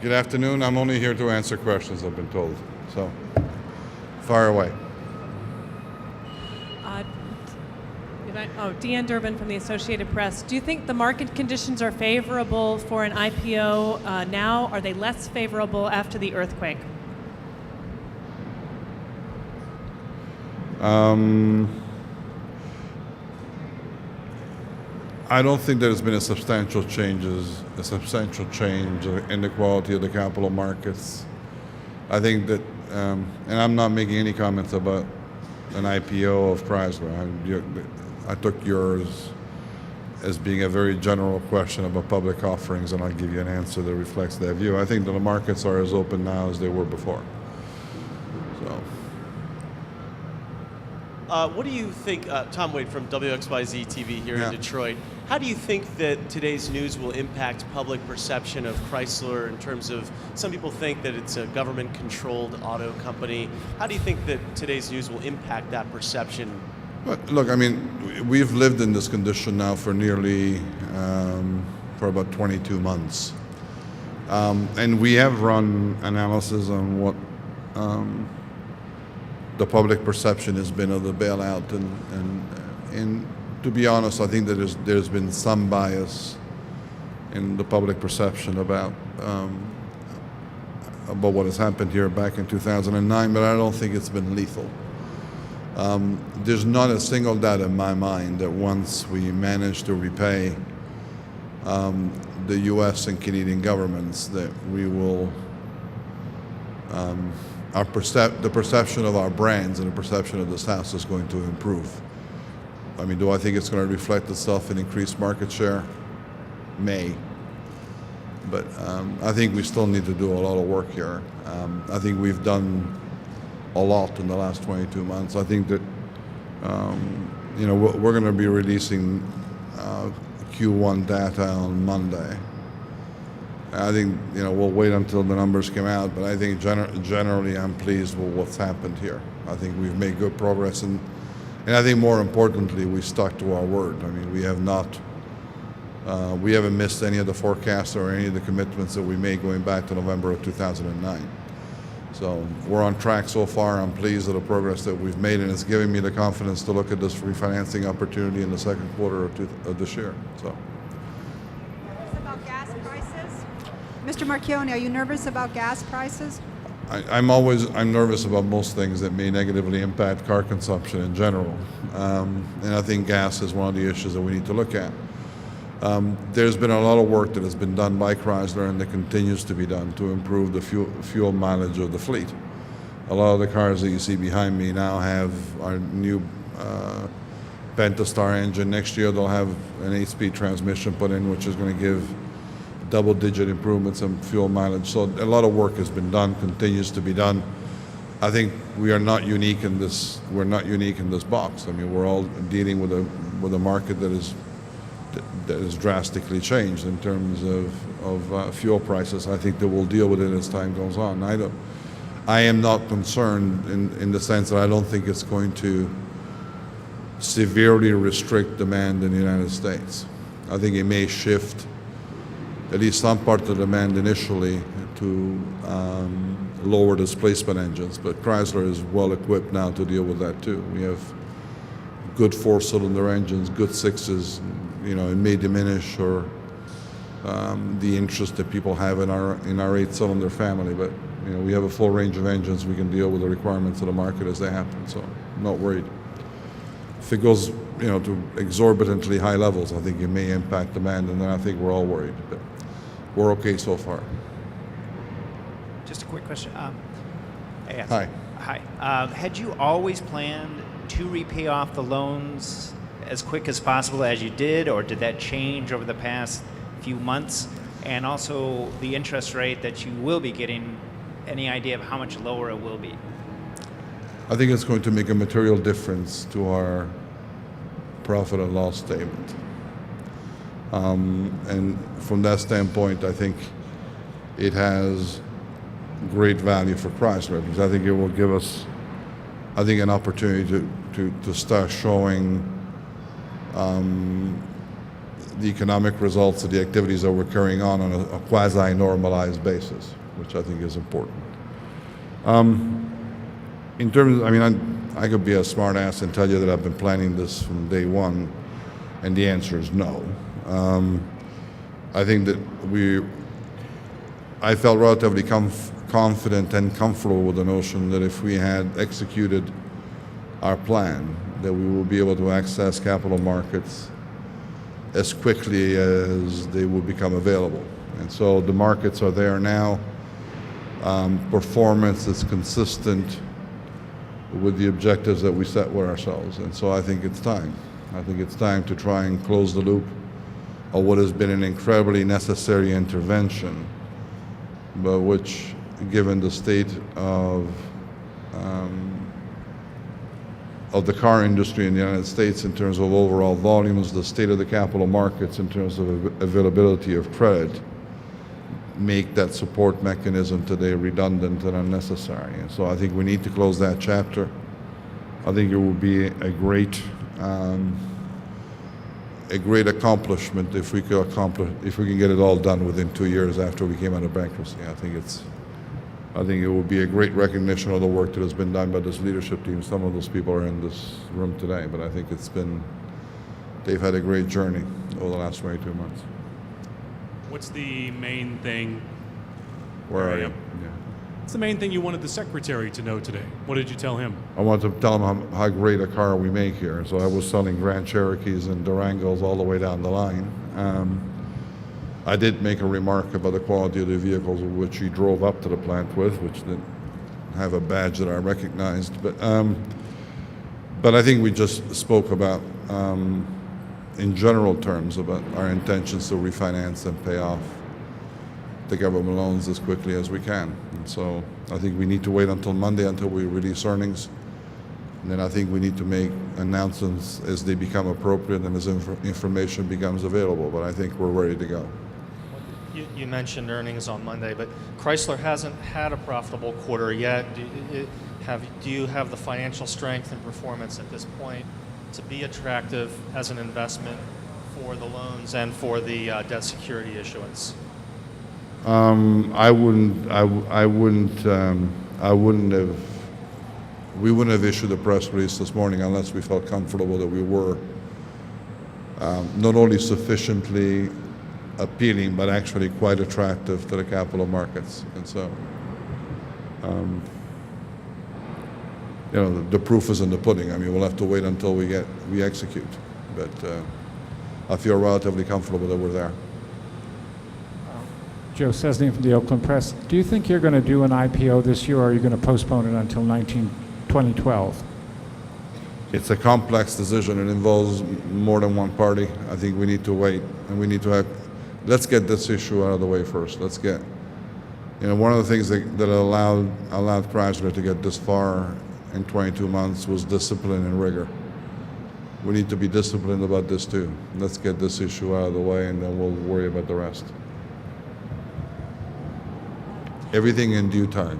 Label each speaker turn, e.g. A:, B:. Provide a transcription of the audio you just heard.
A: Good afternoon. I'm only here to answer questions, I've been told. So, fire away.
B: Deanne Durbin from the Associated Press. Do you think the market conditions are favorable for an IPO now? Are they less favorable after the earthquake?
A: I don't think there's been a substantial change in the quality of the capital markets. I think that, and I'm not making any comments about an IPO of CHRYSLER. I took yours as being a very general question about public offerings, and I'll give you an answer that reflects that view. I think that the markets are as open now as they were before. So.
C: What do you think, Tom Wade from WXYZ TV here in Detroit, how do you think that today's news will impact public perception of Chrysler in terms of, some people think that it's a government-controlled auto company. How do you think that today's news will impact that perception?
A: Well, look, I mean, we've lived in this condition now for nearly, for about 22 months. And we have run analysis on what the public perception has been of the bailout, and to be honest, I think that there's been some bias in the public perception about what has happened here back in 2009, but I don't think it's been lethal. There's not a single doubt in my mind that once we manage to repay the U.S. and Canadian governments, that we will the perception of our brands and the perception of this house is going to improve. I mean, do I think it's going to reflect itself in increased market share? May. But I think we still need to do a lot of work here. I think we've done a lot in the last 22 months. I think that we're going to be releasing Q1 data on Monday. I think we'll wait until the numbers come out, but I think generally I'm pleased with what's happened here. I think we've made good progress, and I think more importantly, we stuck to our word. I mean, we haven't missed any of the forecasts or any of the commitments that we made going back to November of 2009. So we're on track so far. I'm pleased with the progress that we've made, and it's giving me the confidence to look at this refinancing opportunity in the second quarter of this year. So.
D: About gas prices? Mr. Marchionne, are you nervous about gas prices?
A: I'm nervous about most things that may negatively impact car consumption in general. And I think gas is one of the issues that we need to look at. There's been a lot of work that has been done by Chrysler and that continues to be done to improve the fuel mileage of the fleet. A lot of the cars that you see behind me now have our new Pentastar engine. Next year they'll have an 8-speed transmission put in, which is going to give double-digit improvements in fuel mileage. So a lot of work has been done, continues to be done. I think we are not unique in this. We're not unique in this box. I mean, we're all dealing with a market that is drastically changed in terms of fuel prices. I think that we'll deal with it as time goes on. I am not concerned in the sense that I don't think it's going to severely restrict demand in the United States. I think it may shift at least some part of the demand initially to lower displacement engines, but Chrysler is well equipped now to deal with that too. We have good 4-cylinder engines, good 6s. It may diminish or the interest that people have in our 8-cylinder family, but we have a full range of engines. We can deal with the requirements of the market as they happen, so I'm not worried. If it goes to exorbitantly high levels, I think it may impact demand, and then I think we're all worried, but we're okay so far.
E: Just a quick question.
A: Hi.
E: Hi. Had you always planned to repay off the loans as quick as possible as you did, or did that change over the past few months? And also the interest rate that you will be getting, any idea of how much lower it will be?
A: I think it's going to make a material difference to our profit and loss statement. And from that standpoint, I think it has great value for Chrysler, because I think it will give us, an opportunity to start showing the economic results of the activities that we're carrying on a quasi-normalized basis, which I think is important. In terms, I mean, I could be a smart ass and tell you that I've been planning this from day one, and the answer is no. I think that I felt relatively confident and comfortable with the notion that if we had executed our plan, that we will be able to access capital markets as quickly as they will become available. And so the markets are there now. Performance is consistent with the objectives that we set with ourselves. And so I think it's time. I think it's time to try and close the loop of what has been an incredibly necessary intervention, but which, given the state of the car industry in the United States in terms of overall volumes, the state of the capital markets in terms of availability of credit, make that support mechanism today redundant and unnecessary. And so I think we need to close that chapter. I think it would be a great accomplishment if we can get it all done within 2 years after we came out of bankruptcy. I think it would be a great recognition of the work that has been done by this leadership team. Some of those people are in this room today, but I think they've had a great journey over the last 22 months.
F: What's the main thing?
A: Where are you?
F: Yeah. What's the main thing you wanted the secretary to know today? What did you tell him?
A: I wanted to tell him how great a car we make here. So I was selling Grand Cherokees and Durangos all the way down the line. I did make a remark about the quality of the vehicles which he drove up to the plant with, which didn't have a badge that I recognized. But I think we just spoke about, in general terms, about our intentions to refinance and pay off the government loans as quickly as we can. And so I think we need to wait until Monday until we release earnings. And then I think we need to make announcements as they become appropriate and as information becomes available. But I think we're ready to go.
G: You mentioned earnings on Monday, but Chrysler hasn't had a profitable quarter yet. Do you have the financial strength and performance at this point to be attractive as an investment for the loans and for the debt security issuance?
A: We wouldn't have issued a press release this morning unless we felt comfortable that we were not only sufficiently appealing, but actually quite attractive to the capital markets. And so, the proof is in the pudding. I mean, we'll have to wait until we execute. But I feel relatively comfortable that we're there.
H: Joe Cesny from the Oakland Press. Do you think you're going to do an IPO this year, or are you going to postpone it until 2012?
A: It's a complex decision. It involves more than one party. I think we need to wait, and we need to let's get this issue out of the way first. Let's get, one of the things that allowed Chrysler to get this far in 22 months was discipline and rigor. We need to be disciplined about this too. Let's get this issue out of the way, and then we'll worry about the rest. Everything in due time.